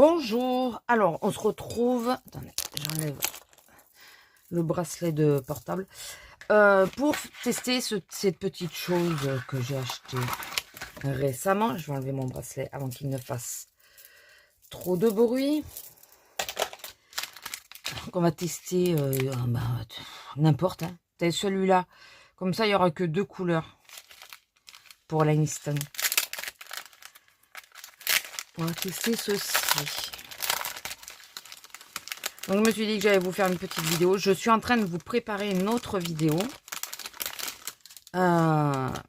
Bonjour, alors on se retrouve, attendez, j'enlève le bracelet de portable, pour tester cette petite chose que j'ai acheté récemment. Je vais enlever mon bracelet avant qu'il ne fasse trop de bruit. Donc on va tester n'importe, hein. Celui-là, comme ça il n'y aura que 2 couleurs pour l'instant. On va tester ceci. Donc je me suis dit que j'allais vous faire une petite vidéo. Je suis en train de vous préparer une autre vidéo.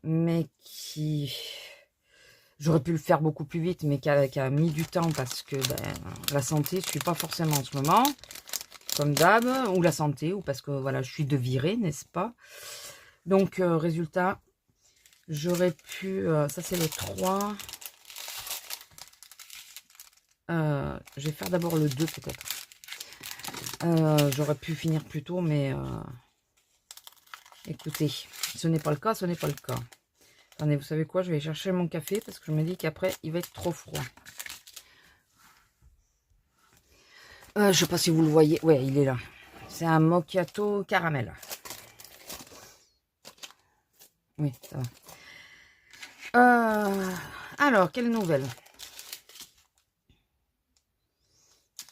Mais qui... J'aurais pu le faire beaucoup plus vite, mais qui a mis du temps parce que la santé ne suit pas forcément en ce moment. Comme d'hab, ou la santé, ou parce que voilà, je suis de virée, n'est-ce pas? Donc, résultat, j'aurais pu... ça, c'est le 3. Je vais faire d'abord le 2 peut-être. J'aurais pu finir plus tôt, mais écoutez, ce n'est pas le cas, ce n'est pas le cas. Attendez, vous savez quoi? Je vais chercher mon café parce que je me dis qu'après, il va être trop froid. Je sais pas si vous le voyez. Ouais, il est là. C'est un macchiato caramel. Oui, ça va. Alors, quelle nouvelle?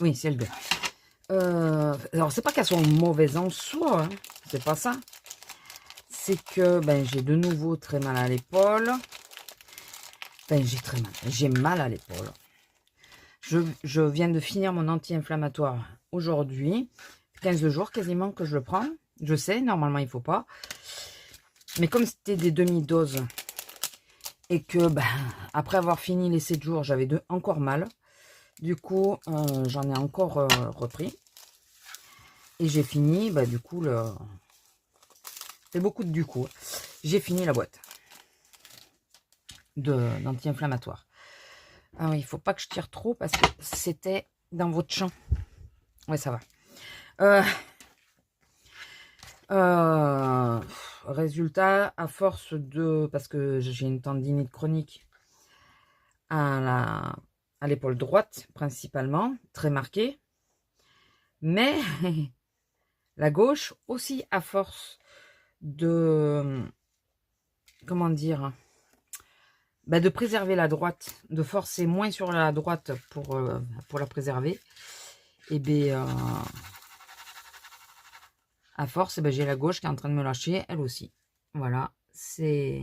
Oui, c'est le 2. Alors, c'est pas qu'elles sont mauvaises en soi, hein. C'est pas ça. C'est que j'ai de nouveau très mal à l'épaule. J'ai très mal. J'ai mal à l'épaule. Je viens de finir mon anti-inflammatoire aujourd'hui. 15 jours quasiment que je le prends. Je sais, normalement il faut pas. Mais comme c'était des demi-doses et que après avoir fini les 7 jours, j'avais encore mal. Du coup, j'en ai encore repris. Et j'ai fini, du coup, c'est beaucoup de du coup. J'ai fini la boîte d'anti-inflammatoire. Ah oui, il faut pas que je tire trop parce que c'était dans votre champ. Ouais, ça va. Résultat, à force de... Parce que j'ai une tendinite chronique à l'épaule droite, principalement, très marquée. Mais la gauche aussi, à force de... Comment dire, de préserver la droite, de forcer moins sur la droite pour la préserver. Et bien, à force, j'ai la gauche qui est en train de me lâcher, elle aussi. Voilà, c'est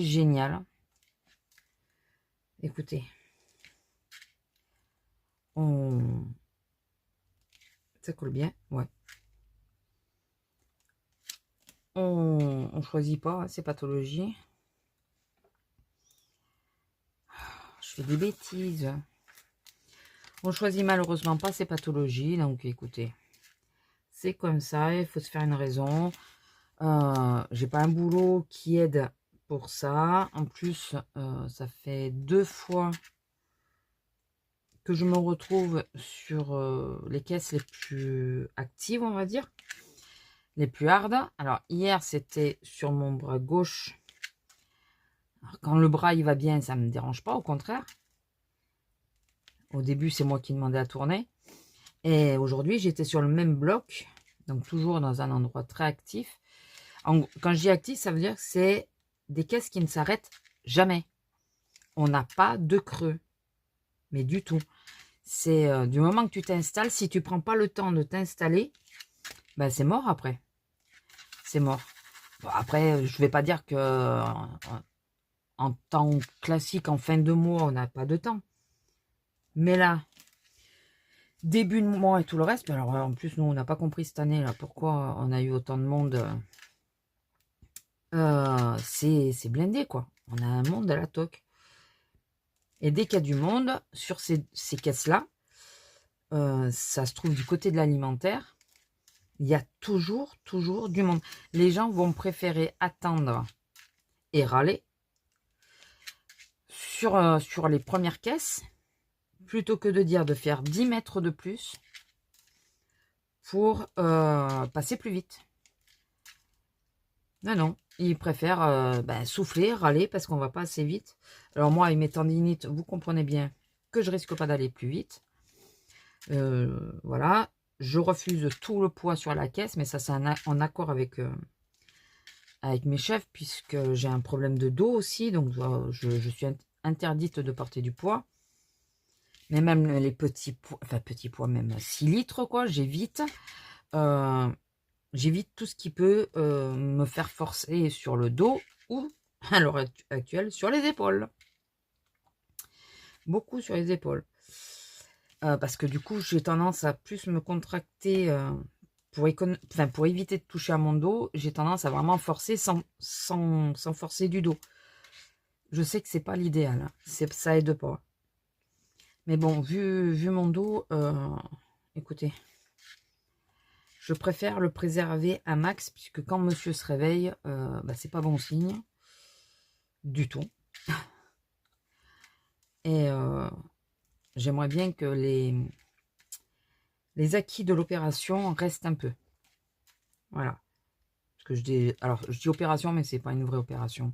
génial. Écoutez, ça colle bien, ouais. On choisit pas ces pathologies. Je fais des bêtises. On choisit malheureusement pas ces pathologies, donc écoutez, c'est comme ça, il faut se faire une raison. J'ai pas un boulot qui aide pour ça. En plus, ça fait 2 fois que je me retrouve sur les caisses les plus actives, on va dire, les plus hardes. Alors hier, c'était sur mon bras gauche. Alors, quand le bras il va bien, ça me dérange pas, au contraire. Au début, c'est moi qui demandais à tourner. Et aujourd'hui, j'étais sur le même bloc, donc toujours dans un endroit très actif. Quand je dis actif, ça veut dire que c'est des caisses qui ne s'arrêtent jamais. On n'a pas de creux, mais du tout. C'est du moment que tu t'installes, si tu ne prends pas le temps de t'installer, c'est mort après. C'est mort. Bon, après, je ne vais pas dire que en temps classique, en fin de mois, on n'a pas de temps. Mais là, début de mois et tout le reste, alors en plus, nous, on n'a pas compris cette année là pourquoi on a eu autant de monde. C'est blindé, quoi. On a un monde à la toque. Et dès qu'il y a du monde, sur ces caisses-là, ça se trouve du côté de l'alimentaire, il y a toujours du monde. Les gens vont préférer attendre et râler sur les premières caisses, plutôt que de dire de faire 10 mètres de plus pour passer plus vite. Non, ils préfèrent souffler, râler parce qu'on va pas assez vite. Alors moi, avec mes tendinites, vous comprenez bien, que je risque pas d'aller plus vite. Voilà. Je refuse tout le poids sur la caisse, mais ça c'est en accord avec, avec mes chefs, puisque j'ai un problème de dos aussi, donc je suis interdite de porter du poids. Mais même les petits poids, enfin petits poids, même 6 litres, quoi, j'évite. J'évite tout ce qui peut me faire forcer sur le dos ou, à l'heure actuelle, sur les épaules. Beaucoup sur les épaules. Parce que du coup, j'ai tendance à plus me contracter pour éviter de toucher à mon dos. J'ai tendance à vraiment forcer sans forcer du dos. Je sais que c'est pas l'idéal. Hein. Ça aide pas. Mais bon, vu mon dos, écoutez, je préfère le préserver à max, puisque quand monsieur se réveille, bah, c'est pas bon signe du tout. Et j'aimerais bien que les acquis de l'opération restent un peu. Voilà. Parce que je dis opération, mais c'est pas une vraie opération.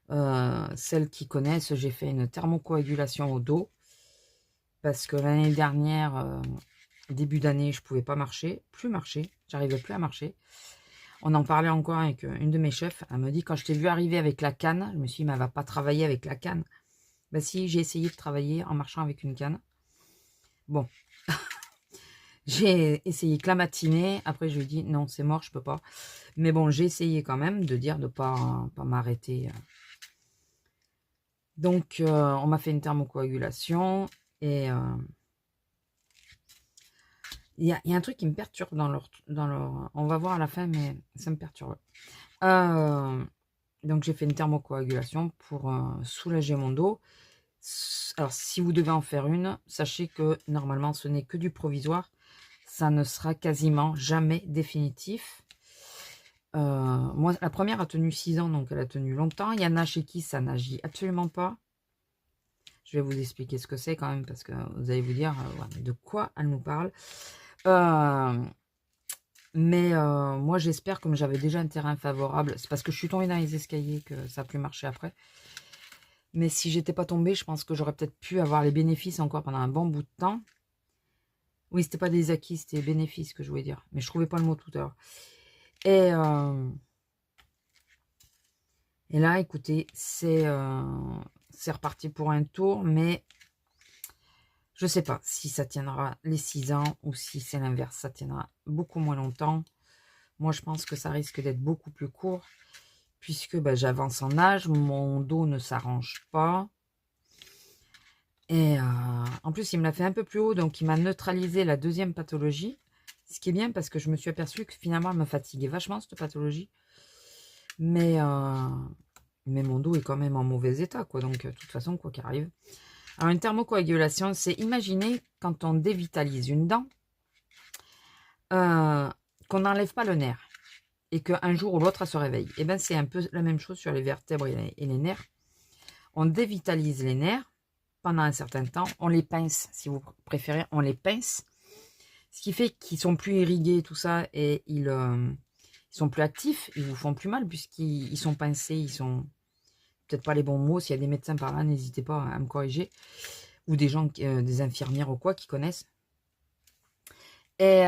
Celles qui connaissent, j'ai fait une thermocoagulation au dos. Parce que l'année dernière, début d'année, je pouvais pas marcher, j'arrivais plus à marcher. On en parlait encore avec une de mes chefs, elle me dit, quand je t'ai vu arriver avec la canne, je me suis dit, mais elle va pas travailler avec la canne. Ben si, j'ai essayé de travailler en marchant avec une canne. Bon, j'ai essayé que la matinée, après je lui ai dit, non, c'est mort, je peux pas. Mais bon, j'ai essayé quand même de dire de pas m'arrêter. Donc, on m'a fait une thermocoagulation, et... il y a un truc qui me perturbe dans leur... On va voir à la fin, mais ça me perturbe. Donc, j'ai fait une thermocoagulation pour soulager mon dos. Alors, si vous devez en faire une, sachez que normalement, ce n'est que du provisoire. Ça ne sera quasiment jamais définitif. Moi, la première a tenu 6 ans, donc elle a tenu longtemps. Il y en a chez qui ça n'agit absolument pas. Je vais vous expliquer ce que c'est quand même, parce que vous allez vous dire, ouais, mais de quoi elle nous parle. Mais moi, j'espère, comme j'avais déjà un terrain favorable, c'est parce que je suis tombée dans les escaliers que ça a pu marcher après. Mais si j'étais pas tombée, je pense que j'aurais peut-être pu avoir les bénéfices encore pendant un bon bout de temps. Oui, c'était pas des acquis, c'était bénéfices que je voulais dire. Mais je trouvais pas le mot tout à l'heure. Et là, écoutez, c'est reparti pour un tour, mais je sais pas si ça tiendra les 6 ans ou si c'est l'inverse, ça tiendra beaucoup moins longtemps. Moi, je pense que ça risque d'être beaucoup plus court, puisque bah, j'avance en âge, mon dos ne s'arrange pas. Et en plus, il me l'a fait un peu plus haut, donc il m'a neutralisé la deuxième pathologie. Ce qui est bien, parce que je me suis aperçue que finalement, elle me fatiguait vachement, cette pathologie. Mais mon dos est quand même en mauvais état, quoi. Donc, de toute façon, quoi qu'il arrive. Alors, une thermocoagulation, c'est imaginer quand on dévitalise une dent, qu'on n'enlève pas le nerf. Et qu'un jour ou l'autre, elle se réveille. Et bien, c'est un peu la même chose sur les vertèbres et les nerfs. On dévitalise les nerfs pendant un certain temps. On les pince, si vous préférez, on les pince. Ce qui fait qu'ils sont plus irrigués, tout ça, et ils sont plus actifs. Ils vous font plus mal puisqu'ils sont pincés. Ils sont peut-être pas les bons mots. S'il y a des médecins par là, n'hésitez pas à me corriger. Ou des gens, des infirmières ou quoi, qui connaissent. Et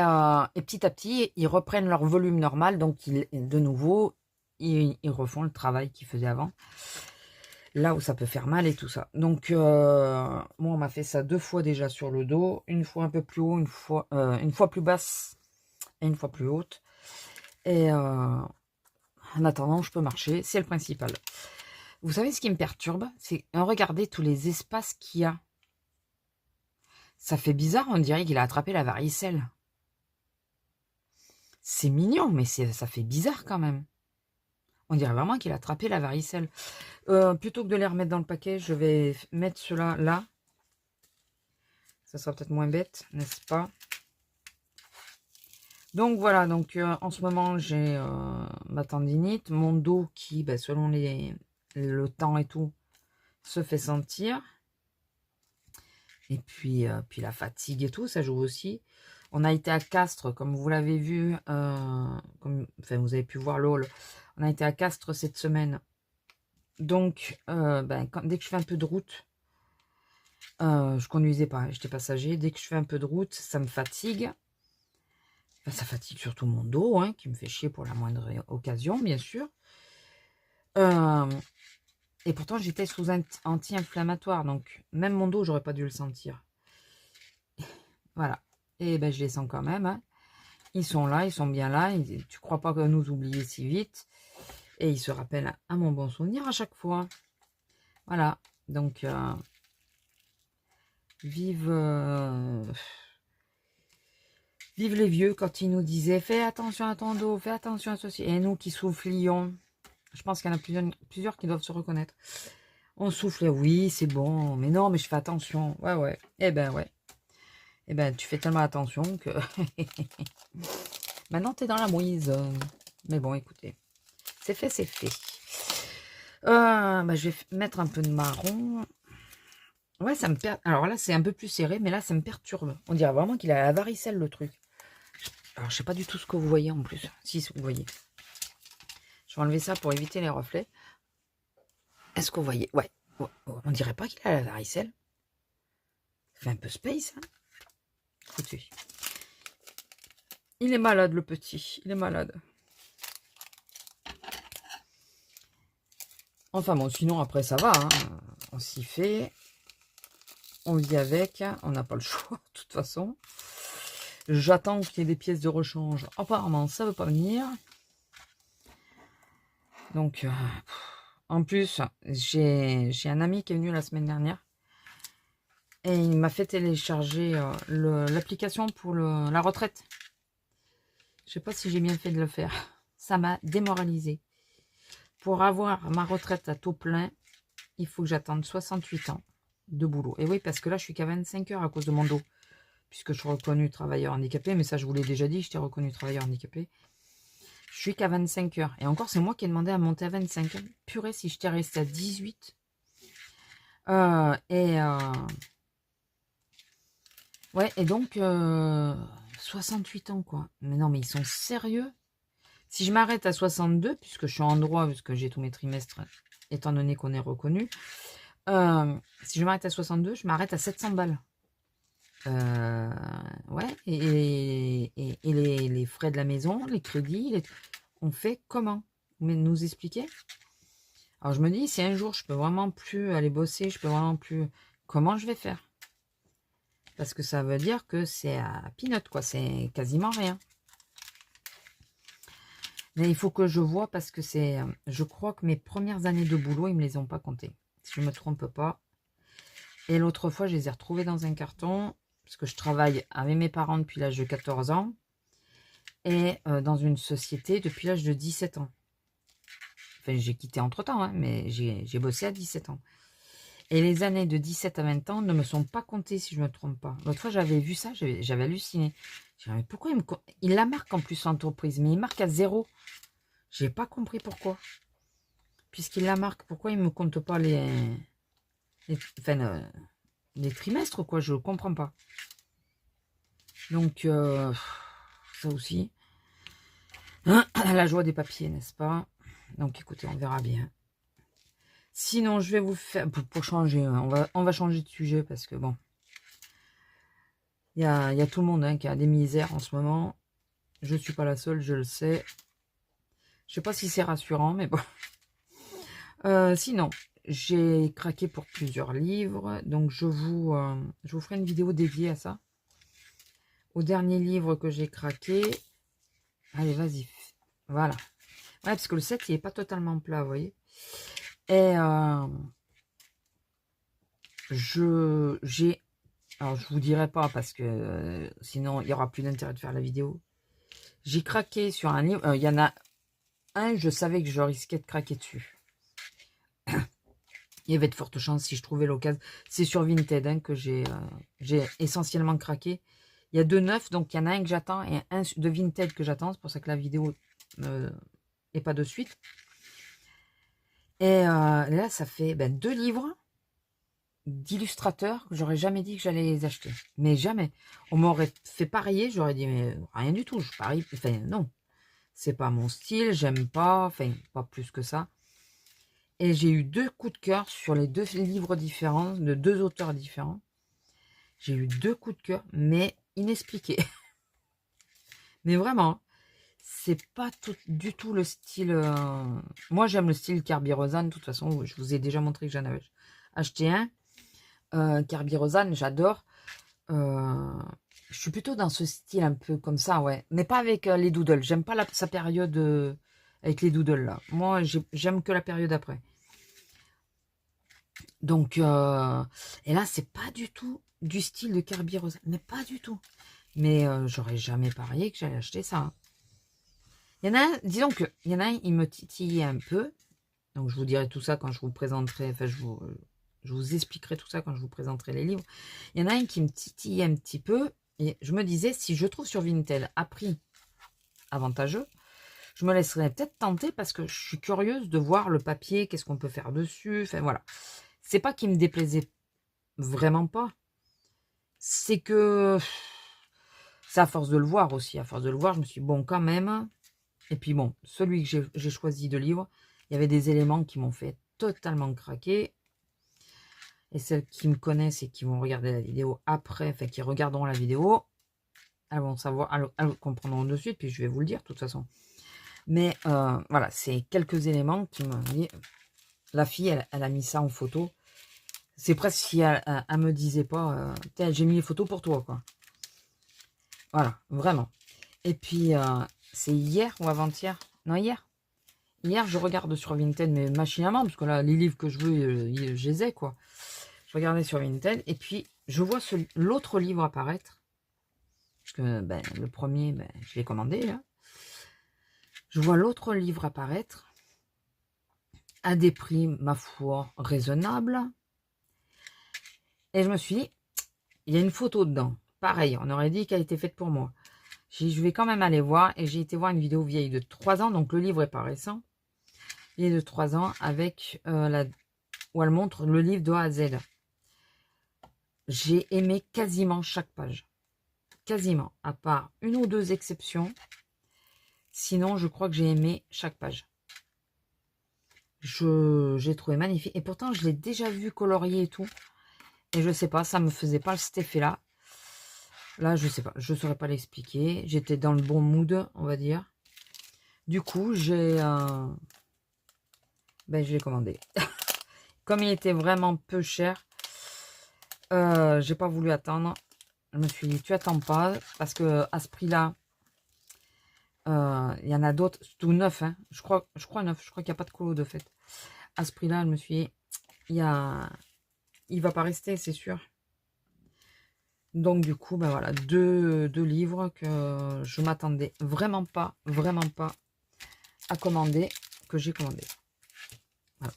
petit à petit, ils reprennent leur volume normal. Donc, de nouveau, ils refont le travail qu'ils faisaient avant. Là où ça peut faire mal et tout ça. Donc, moi, on m'a fait ça 2 fois déjà sur le dos. Une fois un peu plus haut, une fois plus basse et une fois plus haute. Et en attendant, je peux marcher. C'est le principal. Vous savez ce qui me perturbe? C'est regardez tous les espaces qu'il y a. Ça fait bizarre, on dirait qu'il a attrapé la varicelle. C'est mignon, mais ça fait bizarre quand même. On dirait vraiment qu'il a attrapé la varicelle. Plutôt que de les remettre dans le paquet, je vais mettre cela là. Ça sera peut-être moins bête, n'est-ce pas? Donc voilà, donc en ce moment j'ai ma tendinite, mon dos qui, bah, selon le temps et tout, se fait sentir. Et puis la fatigue et tout, ça joue aussi. On a été à Castres, comme vous l'avez vu, enfin vous avez pu voir l'haul. On a été à Castres cette semaine. Donc, dès que je fais un peu de route, Je conduisais pas, j'étais passager. Dès que je fais un peu de route, ça me fatigue. Enfin, ça fatigue surtout mon dos, hein, qui me fait chier pour la moindre occasion, bien sûr. Et pourtant, j'étais sous anti-inflammatoire, donc même mon dos, j'aurais pas dû le sentir. Voilà. Et ben, je les sens quand même. Hein. Ils sont là, ils sont bien là. Tu crois pas que nous oublier si vite. Et ils se rappellent à mon bon souvenir à chaque fois. Voilà. Donc, vive, vive les vieux quand ils nous disaient fais attention à ton dos, fais attention à ceci. Et nous qui soufflions, je pense qu'il y en a plusieurs qui doivent se reconnaître. On soufflait, oui, c'est bon, mais non, mais je fais attention. Ouais, ouais. Eh ben, ouais. Eh ben, tu fais tellement attention que maintenant, tu es dans la mouise. Mais bon, écoutez, c'est fait, c'est fait. Je vais mettre un peu de marron. Ouais, ça me perd. Alors là, c'est un peu plus serré, mais là, ça me perturbe. On dirait vraiment qu'il a la varicelle, le truc. Alors, je sais pas du tout ce que vous voyez en plus. Si, vous voyez. Je vais enlever ça pour éviter les reflets. Est-ce que vous voyez? Ouais. On dirait pas qu'il a la varicelle. Ça fait un peu space, hein. Écoutez. Il est malade, le petit. Il est malade. Enfin bon, sinon, après, ça va. Hein. On s'y fait. On vit avec. On n'a pas le choix, de toute façon. J'attends qu'il y ait des pièces de rechange. Apparemment, ça ne veut pas venir. Donc, en plus, j'ai un ami qui est venu la semaine dernière. Et il m'a fait télécharger l'application pour la retraite. Je sais pas si j'ai bien fait de le faire. Ça m'a démoralisé. Pour avoir ma retraite à taux plein, il faut que j'attende 68 ans de boulot. Et oui, parce que là, je suis qu'à 25 heures à cause de mon dos. Puisque je suis reconnu travailleur handicapé. Mais ça, je vous l'ai déjà dit, j'étais reconnu travailleur handicapé. Je suis qu'à 25 heures. Et encore, c'est moi qui ai demandé à monter à 25. Purée, si j'étais resté à 18. Ouais, et donc, 68 ans, quoi. Mais non, mais ils sont sérieux. Si je m'arrête à 62, puisque je suis en droit, puisque j'ai tous mes trimestres, étant donné qu'on est reconnu, si je m'arrête à 62, je m'arrête à 700 balles. Ouais, et les frais de la maison, les crédits, on fait comment? Mais nous expliquer? Alors je me dis, si un jour je peux vraiment plus aller bosser, je peux vraiment plus... Comment je vais faire? Parce que ça veut dire que c'est à peanut, quoi. C'est quasiment rien. Mais il faut que je vois parce que c'est... Je crois que mes premières années de boulot, ils ne me les ont pas comptées. Si je ne me trompe pas. Et l'autre fois, je les ai retrouvés dans un carton. Parce que je travaille avec mes parents depuis l'âge de 14 ans. Et dans une société depuis l'âge de 17 ans. Enfin, j'ai quitté entre-temps, hein, mais j'ai bossé à 17 ans. Et les années de 17 à 20 ans ne me sont pas comptées, si je ne me trompe pas. L'autre fois, j'avais vu ça, j'avais halluciné. Je me mais pourquoi il la marque en plus l'entreprise, mais il marque à 0. J'ai pas compris pourquoi. Puisqu'il la marque, pourquoi il ne me compte pas les trimestres, quoi, je ne comprends pas. Donc, ça aussi. La joie des papiers, n'est-ce pas? Donc, écoutez, on verra bien. Sinon, je vais vous faire... Pour changer, on va changer de sujet parce que, bon... Il y a tout le monde hein, qui a des misères en ce moment. Je ne suis pas la seule, je le sais. Je ne sais pas si c'est rassurant, mais bon. Sinon, j'ai craqué pour plusieurs livres. Donc, je vous ferai une vidéo dédiée à ça. Au dernier livre que j'ai craqué. Allez, vas-y. Voilà. Ouais, parce que le set, il n'est pas totalement plat, vous voyez. Et j'ai... Alors, je vous dirai pas parce que sinon, il n'y aura plus d'intérêt de faire la vidéo. J'ai craqué sur un livre. Il y en a un, je savais que je risquais de craquer dessus. Il y avait de fortes chances si je trouvais l'occasion. C'est sur Vinted hein, que j'ai essentiellement craqué. Il y a 2 neufs, donc il y en a un que j'attends et un de Vinted que j'attends. C'est pour ça que la vidéo n'est pas de suite. Et là, ça fait 2 livres d'illustrateurs que j'aurais jamais dit que j'allais les acheter. Mais jamais. On m'aurait fait parier, j'aurais dit, mais rien du tout. Je parie. Enfin, non. C'est pas mon style, j'aime pas. Enfin, pas plus que ça. Et j'ai eu 2 coups de cœur sur les 2 livres différents, de 2 auteurs différents. J'ai eu 2 coups de cœur, mais inexpliqués. Mais vraiment, c'est pas du tout le style... Moi, j'aime le style Kerby Rosan. De toute façon, je vous ai déjà montré que j'en avais acheté un. Kerby Rosan, j'adore. Je suis plutôt dans ce style un peu comme ça, ouais. Mais pas avec les doodles. J'aime pas sa période avec les doodles, là. Moi, j'aime que la période après. Donc, et là, c'est pas du tout du style de Kerby Rosan. Mais pas du tout. Mais j'aurais jamais parié que j'allais acheter ça. Hein. Il y en a un, disons que, il y en a un, il me titillait un peu. Donc, je vous dirai tout ça quand je vous présenterai, enfin, je vous expliquerai tout ça quand je vous présenterai les livres. Il y en a un qui me titillait un petit peu. Et je me disais, si je trouve sur Vinted à prix avantageux, je me laisserais peut-être tenter parce que je suis curieuse de voir le papier, qu'est-ce qu'on peut faire dessus. Enfin, voilà. C'est pas qu'il me déplaisait vraiment pas. C'est que c'est à force de le voir aussi. À force de le voir, je me suis dit, bon, quand même. Et puis bon, celui que j'ai choisi de livre, il y avait des éléments qui m'ont fait totalement craquer. Et celles qui me connaissent et qui vont regarder la vidéo après, enfin qui regarderont la vidéo, elles vont savoir, elles comprendront de suite, puis je vais vous le dire de toute façon. Mais voilà, c'est quelques éléments qui m'ont dit, la fille, elle a mis ça en photo. C'est presque si elle me disait pas, j'ai mis les photos pour toi, quoi. Voilà, vraiment. Et puis, c'est hier ou avant-hier? Non, hier. Hier, je regarde sur Vinted, mais machinalement, parce que là, les livres que je veux, je les ai, quoi. Je regardais sur Vinted, et puis, je vois l'autre livre apparaître. Parce que, ben, le premier, ben, je l'ai commandé, là. Je vois l'autre livre apparaître, à des prix, ma foi, raisonnables. Et je me suis dit, il y a une photo dedans. Pareil, on aurait dit qu'elle était faite pour moi. J'ai dit, je vais quand même aller voir, et j'ai été voir une vidéo vieille de 3 ans, donc le livre est pas récent. Il est de 3 ans, avec où elle montre le livre de A à Z. J'ai aimé quasiment chaque page. Quasiment, à part une ou deux exceptions. Sinon, je crois que j'ai aimé chaque page. J'ai trouvé magnifique. Et pourtant, je l'ai déjà vu colorier et tout. Et je sais pas, ça me faisait pas cet effet-là. Là, je sais pas, je saurais pas l'expliquer. J'étais dans le bon mood, on va dire. Du coup, ben, je l'ai commandé. Comme il était vraiment peu cher, j'ai pas voulu attendre. Je me suis dit, tu attends pas, parce que à ce prix-là, il y en a d'autres, tout neuf, hein. Je crois neuf, je crois qu'il n'y a pas de colo de fait. À ce prix-là, je me suis dit, il va pas rester, c'est sûr. Donc du coup, ben voilà, deux livres que je m'attendais vraiment pas à commander, que j'ai commandé. Voilà.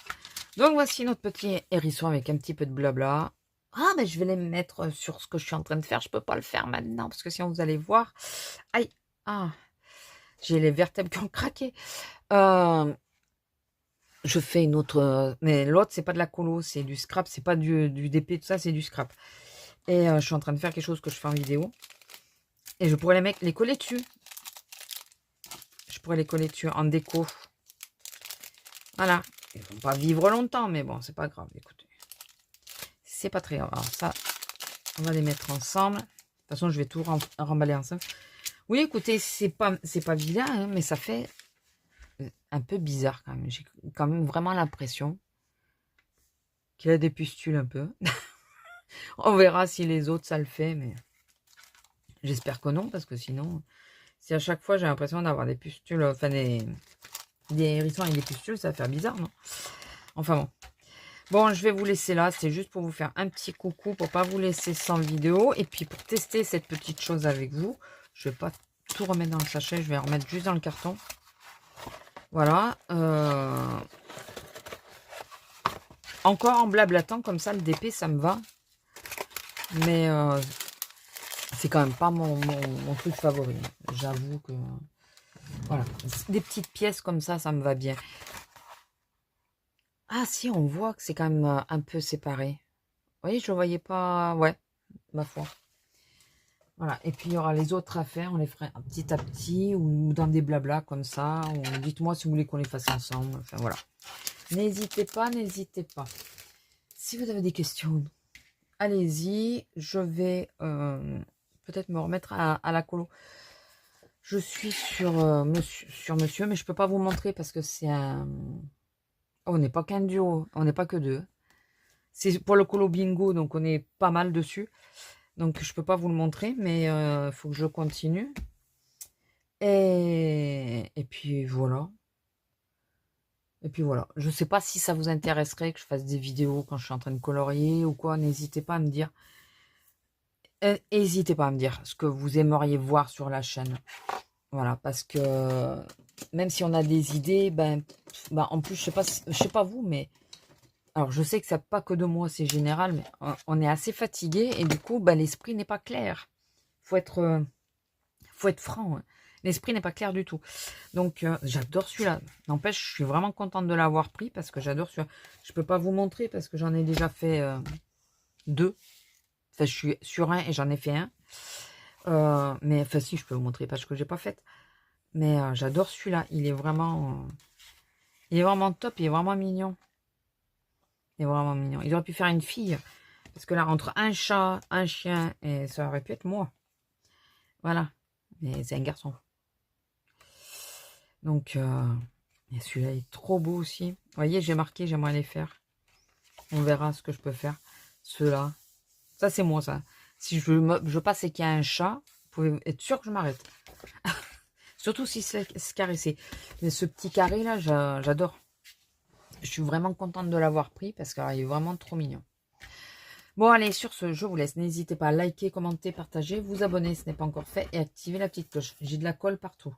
Donc voici notre petit hérisson avec un petit peu de blabla. Ah, mais je vais les mettre sur ce que je suis en train de faire. Je peux pas le faire maintenant parce que sinon vous allez voir. Aïe, ah, j'ai les vertèbres qui ont craqué. Je fais une autre, mais l'autre c'est pas de la colo, c'est du scrap, c'est pas du DP, tout ça, c'est du scrap. Et je suis en train de faire quelque chose que je fais en vidéo. Et je pourrais les coller dessus. Je pourrais les coller dessus en déco. Voilà. Ils vont pas vivre longtemps, mais bon, c'est pas grave. Écoutez, c'est pas très grave. Alors ça, on va les mettre ensemble. De toute façon, je vais tout remballer ensemble. Oui, écoutez, c'est pas vilain, hein, mais ça fait un peu bizarre quand même. J'ai quand même vraiment l'impression qu'il a des pustules un peu. On verra si les autres ça le fait, mais j'espère que non, parce que sinon, si à chaque fois j'ai l'impression d'avoir des pustules, enfin des hérissons avec des pustules, ça va faire bizarre, non? Enfin bon. Bon, je vais vous laisser là. C'est juste pour vous faire un petit coucou, pour pas vous laisser sans vidéo. Et puis pour tester cette petite chose avec vous. Je vais pas tout remettre dans le sachet. Je vais remettre juste dans le carton. Voilà. Encore en blablatant comme ça, le DP, ça me va. Mais c'est quand même pas mon truc favori. J'avoue que... Voilà. Des petites pièces comme ça, ça me va bien. Ah si, on voit que c'est quand même un peu séparé. Vous voyez, je ne voyais pas... Ouais, ma foi. Voilà, et puis il y aura les autres à faire. On les ferait petit à petit ou dans des blablas comme ça. Dites-moi si vous voulez qu'on les fasse ensemble. Enfin voilà. N'hésitez pas, n'hésitez pas. Si vous avez des questions, allez-y. Je vais peut-être me remettre à la colo. Je suis sur, monsieur, mais je peux pas vous montrer parce que c'est un... Oh, on n'est pas qu'un duo, on n'est pas que deux. C'est pour le colo bingo, donc on est pas mal dessus. Donc je peux pas vous le montrer, mais il faut que je continue. Et puis voilà. Et puis voilà. Je sais pas si ça vous intéresserait que je fasse des vidéos quand je suis en train de colorier ou quoi. N'hésitez pas à me dire. N'hésitez pas à me dire ce que vous aimeriez voir sur la chaîne. Voilà, parce que même si on a des idées, ben en plus, je sais pas vous, mais alors je sais que c'est pas que de moi, c'est général, mais on est assez fatigué et du coup, ben, l'esprit n'est pas clair. Faut être franc. Hein. L'esprit n'est pas clair du tout. Donc, j'adore celui-là. N'empêche, je suis vraiment contente de l'avoir pris parce que j'adore celui-là. Je peux pas vous montrer parce que j'en ai déjà fait 2. Enfin, je suis sur un et j'en ai fait un. Mais enfin, si, je peux vous montrer parce que j'ai pas fait. Mais j'adore celui-là. Il est vraiment top. Il est vraiment mignon. Il est vraiment mignon. Il aurait pu faire une fille. Parce que là, entre un chat, un chien, et ça aurait pu être moi. Voilà. Mais c'est un garçon. Donc, celui-là est trop beau aussi. Vous voyez, j'ai marqué, j'aimerais les faire. On verra ce que je peux faire. Ceux-là. Ça, c'est moi, ça. Si je passe et qu'il y a un chat, vous pouvez être sûr que je m'arrête. Surtout si c'est caresser. Mais ce petit carré-là, j'adore. Je suis vraiment contente de l'avoir pris parce qu'il est vraiment trop mignon. Bon, allez, sur ce, je vous laisse. N'hésitez pas à liker, commenter, partager, vous abonner si ce n'est pas encore fait et activer la petite cloche. J'ai de la colle partout.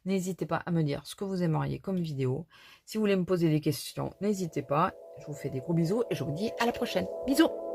N'hésitez pas à me dire ce que vous aimeriez comme vidéo. Si vous voulez me poser des questions, n'hésitez pas. Je vous fais des gros bisous et je vous dis à la prochaine. Bisous!